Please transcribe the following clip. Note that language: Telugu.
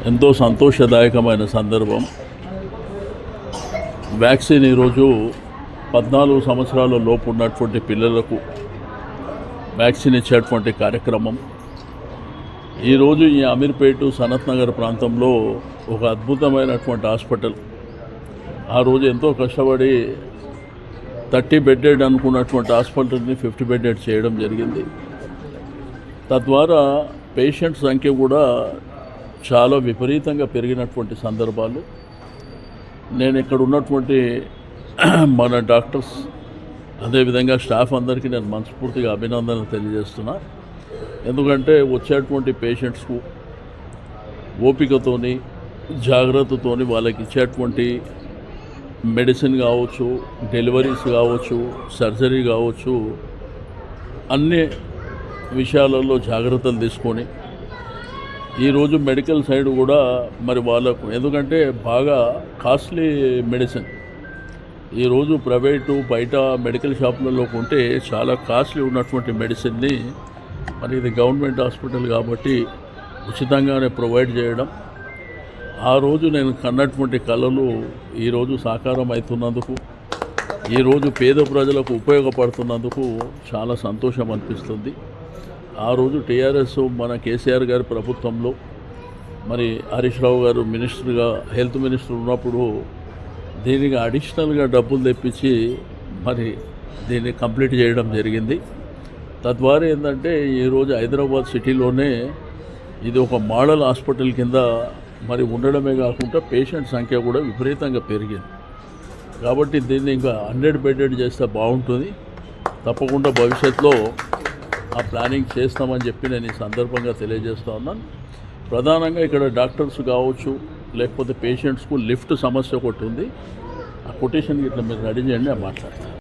ఎంతో సంతోషదాయకమైన సందర్భం. వ్యాక్సిన్ ఈరోజు 14 సంవత్సరాల లోపు ఉన్నటువంటి పిల్లలకు వ్యాక్సిన్ ఇచ్చేటువంటి కార్యక్రమం ఈరోజు ఈ అమీర్పేట సనత్ నగర్ ప్రాంతంలో ఒక అద్భుతమైనటువంటి హాస్పిటల్. ఆ రోజు ఎంతో కష్టపడి 30 బెడ్డెడ్ అనుకున్నటువంటి హాస్పిటల్ని 50 బెడ్డెడ్ చేయడం జరిగింది. తద్వారా పేషెంట్ సంఖ్య కూడా చాలా విపరీతంగా పెరిగినటువంటి సందర్భాలు. నేను ఇక్కడ ఉన్నటువంటి మన డాక్టర్స్ అదేవిధంగా స్టాఫ్ అందరికీ నేను మనస్ఫూర్తిగా అభినందనలు తెలియజేస్తున్నా. ఎందుకంటే వచ్చేటువంటి పేషెంట్స్కు ఓపికతోని జాగ్రత్తతోని వాళ్ళకి ఇచ్చేటువంటి మెడిసిన్ కావచ్చు, డెలివరీస్ కావచ్చు, సర్జరీ కావచ్చు, అన్ని విషయాలలో జాగ్రత్తలు తీసుకొని ఈరోజు మెడికల్ సైడ్ కూడా మరి వాళ్ళకు, ఎందుకంటే బాగా కాస్ట్లీ మెడిసిన్ ఈరోజు ప్రైవేటు బయట మెడికల్ షాపులలో కొంటే చాలా కాస్ట్లీ ఉన్నటువంటి మెడిసిన్ని మరి ఇది గవర్నమెంట్ హాస్పిటల్ కాబట్టి ఉచితంగానే ప్రొవైడ్ చేయడం, ఆ రోజు నేను కన్నటువంటి కళలు ఈరోజు సాకారం అవుతున్నందుకు, ఈరోజు పేద ప్రజలకు ఉపయోగపడుతున్నందుకు చాలా సంతోషం అనిపిస్తుంది. ఆ రోజు టీఆర్ఎస్ మన కేసీఆర్ గారి ప్రభుత్వంలో మరి హరీష్ రావు గారు మినిస్టర్గా హెల్త్ మినిస్టర్ ఉన్నప్పుడు దీనికి అడిషనల్గా డబ్బులు తెప్పించి మరి దీన్ని కంప్లీట్ చేయడం జరిగింది. తద్వారా ఏంటంటే ఈరోజు హైదరాబాద్ సిటీలోనే ఇది ఒక మోడల్ హాస్పిటల్ కింద మరి ఉండడమే కాకుండా పేషెంట్ సంఖ్య కూడా విపరీతంగా పెరిగింది. కాబట్టి దీన్ని ఇంకా 100 బెడ్డెడ్ చేస్తే బాగుంటుంది. తప్పకుండా భవిష్యత్తులో ఆ ప్లానింగ్ చేస్తామని చెప్పి నేను ఈ సందర్భంగా తెలియజేస్తూ ఉన్నాను. ప్రధానంగా ఇక్కడ డాక్టర్స్ కావచ్చు, లేకపోతే పేషెంట్స్కు లిఫ్ట్ సమస్య ఒకటి ఉంది. ఆ కొటేషన్కి ఇట్లా మీరు రెడీ చేయండి, మాట్లాడతాను.